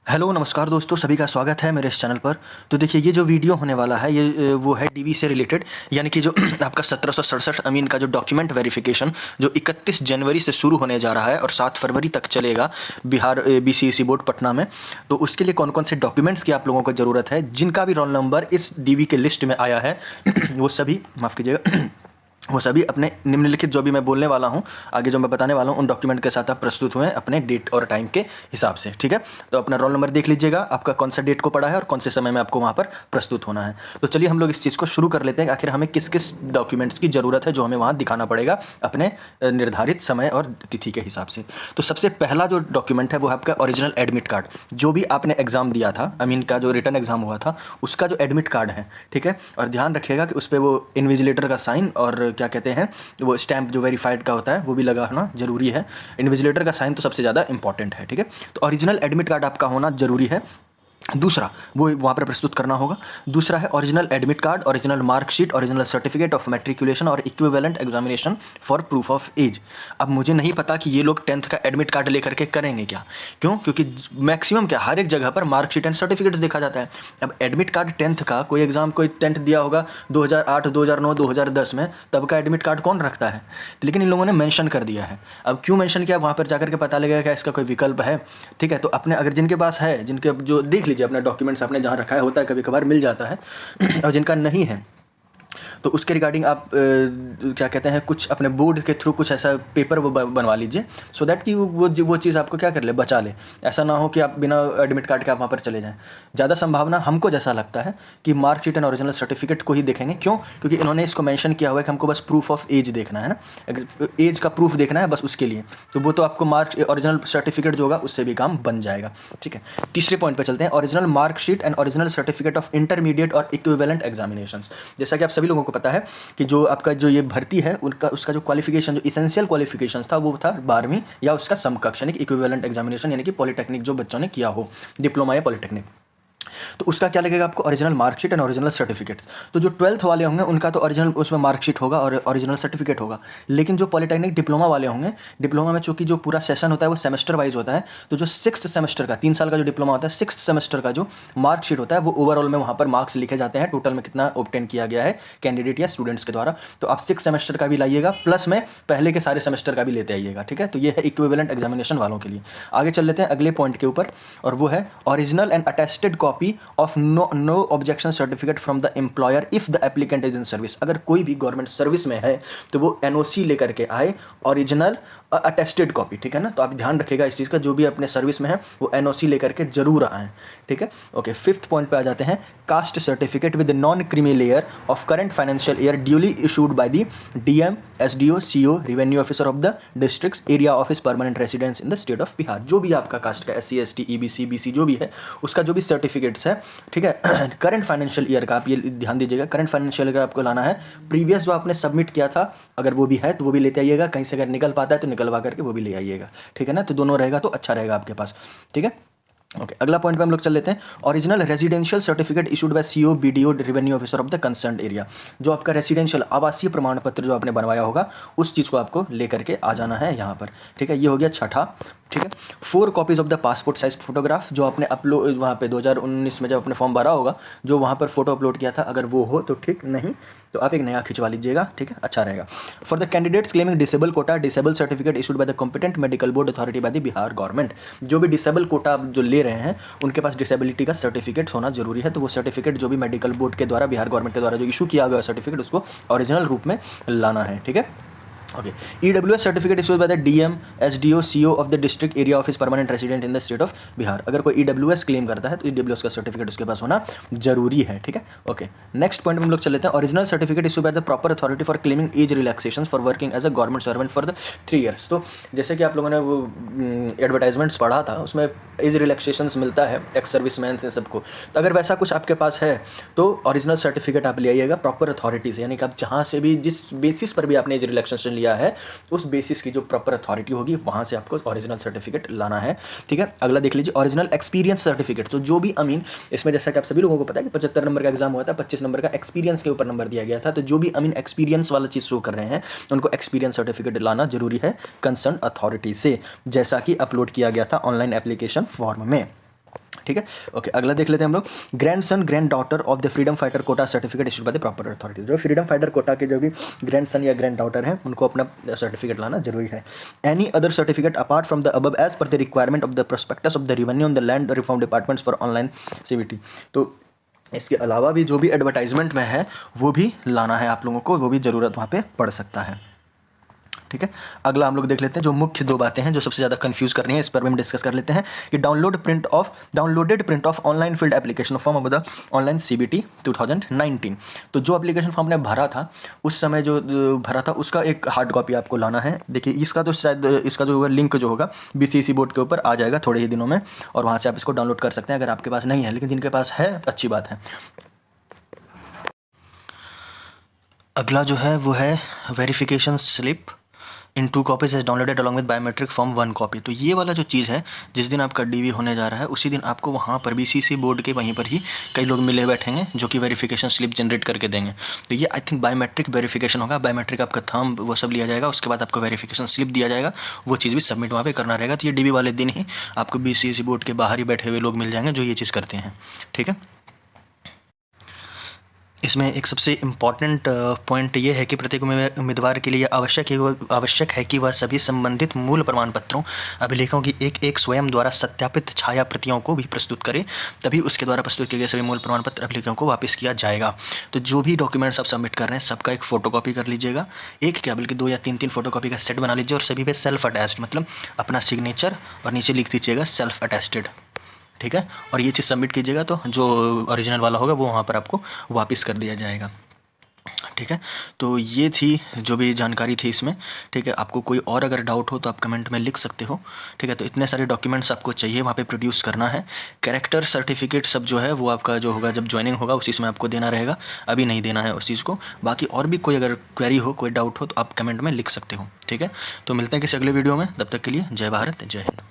Hello नमस्कार दोस्तों, सभी का स्वागत है मेरे इस चैनल पर। तो देखिए, ये जो वीडियो होने वाला है ये वो है डीवी से रिलेटेड, यानी कि जो आपका 1767 अमीन का जो डॉक्यूमेंट वेरिफिकेशन जो 31 जनवरी से शुरू होने जा रहा है और 7 फरवरी तक चलेगा बिहार बीसीईसी बोर्ड पटना में। तो उसके लिए कौन कौन से डॉक्यूमेंट्स की आप लोगों को ज़रूरत है, जिनका भी रोल नंबर इस डीवी के लिस्ट में आया है वो सभी, माफ़ कीजिएगा, वो सभी अपने निम्नलिखित जो भी मैं बोलने वाला हूँ, आगे जो मैं बताने वाला हूँ, उन डॉक्यूमेंट के साथ आप प्रस्तुत हुए अपने डेट और टाइम के हिसाब से। ठीक है, तो अपना रोल नंबर देख लीजिएगा, आपका कौन सा डेट को पड़ा है और कौन से समय में आपको वहाँ पर प्रस्तुत होना है। तो चलिए हम लोग इस चीज़ को शुरू कर लेते हैं, आखिर हमें किस किस डॉक्यूमेंट्स की ज़रूरत है जो हमें वहाँ दिखाना पड़ेगा अपने निर्धारित समय और तिथि के हिसाब से। तो सबसे पहला जो डॉक्यूमेंट है वो है आपका ओरिजिनल एडमिट कार्ड। जो भी आपने एग्ज़ाम दिया था, अमीन का जो रिटर्न एग्ज़ाम हुआ था, उसका जो एडमिट कार्ड है, ठीक है। और ध्यान रखिएगा कि उस पर वो इन्विजिलेटर का साइन और क्या कहते हैं वो स्टैंप जो वेरीफाइड का होता है वो भी लगाना जरूरी है। इन्विजिलेटर का साइन तो सबसे ज़्यादा इंपॉर्टेंट है, ठीक है। तो ओरिजिनल एडमिट कार्ड आपका होना जरूरी है। दूसरा वो वहाँ पर प्रस्तुत करना होगा। दूसरा है original admit card, original marksheet, original certificate of matriculation और equivalent examination for proof of age. अब मुझे नहीं पता कि ये लोग 10th का एडमिट कार्ड लेकर के करेंगे क्या, क्यों? क्योंकि मैक्सिमम क्या हर एक जगह पर मार्कशीट एंड सर्टिफिकेट्स देखा जाता है। अब एडमिट कार्ड 10th का कोई एग्जाम कोई 10th दिया होगा 2008, 2009, 2010 में, तब का एडमिट कार्ड कौन रखता है? लेकिन इन लोगों ने मेंशन कर दिया है। अब क्यों मेंशन किया, वहाँ पर जाकर के पता लगेगा क्या इसका कोई विकल्प है। ठीक है, तो अपने अगर जिनके पास है, जिनके जो देख लीजिए अपना डॉक्यूमेंट्स आपने जहाँ रखा है, होता है कभी कभार मिल जाता है और जिनका नहीं है तो उसके रिगार्डिंग आप क्या कहते हैं, कुछ अपने बोर्ड के थ्रू कुछ ऐसा पेपर वो बनवा लीजिए, सो दैट कि वो चीज़ आपको क्या कर ले, बचा ले। ऐसा ना हो कि आप बिना एडमिट कार्ड के आप वहाँ पर चले जाएं। ज़्यादा संभावना हमको जैसा लगता है कि मार्कशीट एंड ओरिजिनल सर्टिफिकेट को ही देखेंगे। क्यों? क्योंकि इन्होंने इसको मेंशन किया हुआ है कि हमको बस प्रूफ ऑफ एज देखना है ना, अगर एज का प्रूफ देखना है बस उसके लिए, तो वो तो आपको ओरिजिनल सर्टिफिकेट जो होगा उससे भी काम बन जाएगा। ठीक है, तीसरे पॉइंट पर चलते हैं, original marksheet and original certificate of intermediate और इक्विवेलेंट एग्जामिनेशंस। जैसा कि आप सभी लोगों को पता है कि जो आपका जो ये भर्ती है उसका जो क्वालिफिकेशन, जो इसेंशियल क्वालिफिकेशन था वो था 12वीं या उसका समकक्ष, यानी कि इक्विवेलेंट एग्जामिनेशन, यानी कि पॉलिटेक्निक जो बच्चों ने किया हो, डिप्लोमा या पॉलिटेक्निक। तो उसका क्या लगेगा आपको, original marksheet and original certificate. तो जो 12th वाले होंगे उनका तो ओरिजिनल उसमें मार्कशीट होगा और ओरिजिनल सर्टिफिकेट होगा। लेकिन जो पॉलिटेक्निक डिप्लोमा वाले होंगे, डिप्लोमा में चूंकि जो पूरा सेशन होता है वो सेमेस्टर वाइज होता है, तो जो 6th सेमेस्टर का 3 साल का जो डिप्लोमा होता है, 6th सेमेस्टर का जो मार्कशीट होता है वो ओवरऑल में वहाँ पर मार्क्स लिखे जाते हैं, टोटल में कितना ऑब्टेन किया गया है कैंडिडेट या स्टूडेंट्स के द्वारा। तो आप 6th सेमेस्टर का भी लाइएगा, प्लस में पहले के सारे सेमेस्टर का भी लेते आइएगा। ठीक है, तो ये है इक्विवेलेंट एग्जामिनेशन वालों के लिए। आगे चल लेते हैं अगले पॉइंट के ऊपर, और वो है original and attested copy of no objection certificate from the employer if the applicant is in service. अगर कोई भी गवर्नमेंट सर्विस में है तो वो एनओसी लेकर के आए, ओरिजिनल अटेस्टेड कॉपी। ठीक है ना, तो आप ध्यान रखिएगा इस चीज़ का, जो भी अपने सर्विस में है वो एनओसी लेकर के जरूर आए। ठीक है, ओके। 5th पॉइंट पे आ जाते हैं, caste certificate with non creamy layer of current financial year duly issued by the DM, SDO, CO, revenue officer of the district area office permanent residence in the state of Bihar. जो भी आपका cast का SC, ST, EBC, BC जो भी है, उसका जो भी सर्टिफिकेट्स है, ठीक है, करंट फाइनेंशियल ईयर का आप ये ध्यान दीजिएगा, करंट फाइनेंशियल ईयर आपको लाना है। प्रीवियस जो आपने सबमिट किया था अगर वो भी है तो वो भी लेते आइएगा, कहीं से अगर निकल पाता है तो निकलवा करके वो भी ले आइएगा। ठीक है ना, तो दोनों रहेगा तो अच्छा रहेगा आपके पास। ठीक है, ओके। अगला पॉइंट पे हम लोग चल लेते हैं, original residential certificate issued bye CO, BDO, revenue officer of the concerned area. जो आपका रेजिडेंशियल आवासीय प्रमाण पत्र जो आपने बनवाया होगा उस चीज़ को आपको लेकर के आ जाना है यहाँ पर। ठीक है, ये हो गया छठा। ठीक है, 4 copies of the passport size photograph, जो आपने अपलोड वहाँ पे 2019 में जब अपने फॉर्म भरा होगा जो वहाँ पर फोटो अपलोड किया था, अगर वो हो तो ठीक, नहीं तो आप एक नया खिंचवा लीजिएगा। ठीक है, अच्छा रहेगा। For the candidates claiming disable quota, disable certificate issued by the competent medical board authority by the Bihar government. जो भी डिसेबल कोटा जो ले रहे हैं उनके पास डिसेबिलिटी का सर्टिफिकेट होना जरूरी है, तो वो सर्टिफिकेट जो भी मेडिकल बोर्ड के द्वारा, बिहार गवर्नमेंट के द्वारा जो इशू किया गया सर्टिफिकेट, उसको ओरिजिनल रूप में लाना है। ठीक है, okay. EWS certificate issued by the DM, SDO, CO of the district area office permanent resident in the state of Bihar. अगर कोई ईडब्ल्यूएस क्लेम करता है तो ईडब्ल्यूएस का सर्टिफिकेट उसके पास होना जरूरी है। ठीक है, ओके। नेक्स्ट पॉइंट में हम लोग चल लेते हैं, original certificate issued by the proper authority for claiming as relaxation for working as a government servant for the 3 years. तो जैसे कि आप लोगों ने वो एडवर्टाइजमेंट्स पढ़ा था, उसमें एज रिलैक्सेशन मिलता है एक्स सर्विसमैन से सबको, तो अगर वैसा कुछ आपके पास है तो ओरिजिनल सर्टिफिकेट आप ले आइएगा प्रॉपर अथॉरिटी से, यानी कि आप जहाँ से भी जिस बेसिस पर भी आपने एज रिलैक्सेशन लिया है उस बेसिस की जो प्रॉपर अथॉरिटी होगी वहाँ से आपको ओरिजिनल सर्टिफिकेट लाना है। ठीक है, अगला देख लीजिए, ओरिजिनल एक्सपीरियंस सर्टिफिकेट। तो जो भी अमीन, इसमें जैसा कि आप सभी लोगों को पता है कि 75 नंबर का एग्जाम हुआ था, 25 नंबर का एक्सपीरियंस के ऊपर नंबर दिया गया था, तो जो भी अमीन एक्सपीरियंस वाला चीज़ शो कर रहे हैं उनको एक्सपीरियंस सर्टिफिकेट लाना जरूरी है कंसर्न अथॉरिटी से, जैसा कि अपलोड किया गया था ऑनलाइन एप्लीकेशन फॉर्म में। ठीक है। ओके, अगला देख लेते हैं हम लोग। Grandson granddaughter of the freedom fighter quota certificate issued by the proper authority. जो फ्रीडम फाइटर कोटा के जो भी ग्रैंडसन या ग्रैंड डॉटर हैं उनको अपना सर्टिफिकेट लाना जरूरी है। Any other certificate apart from the above as per the requirement of the prospectus of the revenue on the land reform departments for online CVT. तो इसके अलावा भी जो भी एडवर्टाइजमेंट में है वो भी लाना है आप लोगों को, वो भी ज़रूरत वहाँ पे पड़ सकता है। ठीक है, अगला हम लोग देख लेते हैं जो मुख्य दो बातें हैं जो सबसे ज़्यादा कंफ्यूज कर रही हैं, इस पर भी हम डिस्कस कर लेते हैं कि downloaded print of online field application form of the online CBT 2019। तो जो एप्लीकेशन फॉर्म ने भरा था उस समय जो भरा था उसका एक हार्ड कॉपी आपको लाना है। देखिए इसका तो शायद इसका जो होगा लिंक जो होगा बीसीसी बोर्ड के ऊपर आ जाएगा थोड़े ही दिनों में, और वहाँ से आप इसको डाउनलोड कर सकते हैं अगर आपके पास नहीं है, लेकिन जिनके पास है तो अच्छी बात है। अगला जो है वो है verification slip in 2 copies as downloaded along with biometric form 1 copy. तो ये वाला जो चीज़ है, जिस दिन आपका डीवी होने जा रहा है उसी दिन आपको वहाँ पर बीसीसी बोर्ड के वहीं पर ही कई लोग मिले बैठेंगे जो कि वेरिफिकेशन स्लिप जनरेट करके देंगे। तो ये आई थिंक बायोमेट्रिक वेरिफिकेशन होगा, बायोमेट्रिक आपका थंब वो सब लिया जाएगा, उसके बाद आपको वेरिफिकेशन स्लिप दिया जाएगा, वो चीज़ भी सबमिट वहाँ पर करना रहेगा। तो ये डीवी वाले दिन ही आपको बीसीसी बोर्ड के बाहर ही बैठे हुए लोग मिल जाएंगे जो ये चीज़ करते हैं। ठीक है, इसमें एक सबसे इम्पॉर्टेंट पॉइंट ये है कि प्रत्येक उम्मीदवार के लिए आवश्यक है कि वह सभी संबंधित मूल प्रमाण पत्रों अभिलेखों की एक स्वयं द्वारा सत्यापित छाया प्रतियों को भी प्रस्तुत करे, तभी उसके द्वारा प्रस्तुत किए गए सभी मूल प्रमाण पत्र अभिलेखों को वापस किया जाएगा। तो जो भी डॉक्यूमेंट्स आप सबमिट कर रहे हैं सबका एक फ़ोटोकॉपी कर लीजिएगा, एक क्या बल्कि 2 या 3 फ़ोटोकॉपी का सेट बना लीजिए, और सभी पे सेल्फ अटैच्ड मतलब अपना सिग्नेचर और नीचे लिख दीजिएगा सेल्फ अटेस्टेड। ठीक है, और ये चीज़ सबमिट कीजिएगा तो जो ओरिजिनल वाला होगा वो वहाँ पर आपको वापस कर दिया जाएगा। ठीक है, तो ये थी जो भी जानकारी थी इसमें। ठीक है, आपको कोई और अगर डाउट हो तो आप कमेंट में लिख सकते हो। ठीक है, तो इतने सारे डॉक्यूमेंट्स आपको चाहिए वहाँ पे प्रोड्यूस करना है। कैरेक्टर सर्टिफिकेट सब जो है वो आपका जो होगा जब ज्वाइनिंग होगा उसी समय आपको देना रहेगा, अभी नहीं देना है उस चीज़ को। बाकी और भी कोई अगर क्वेरी हो, कोई डाउट हो तो आप कमेंट में लिख सकते हो। ठीक है, तो मिलते हैं किसी अगले वीडियो में, तब तक के लिए जय भारत जय हिंद।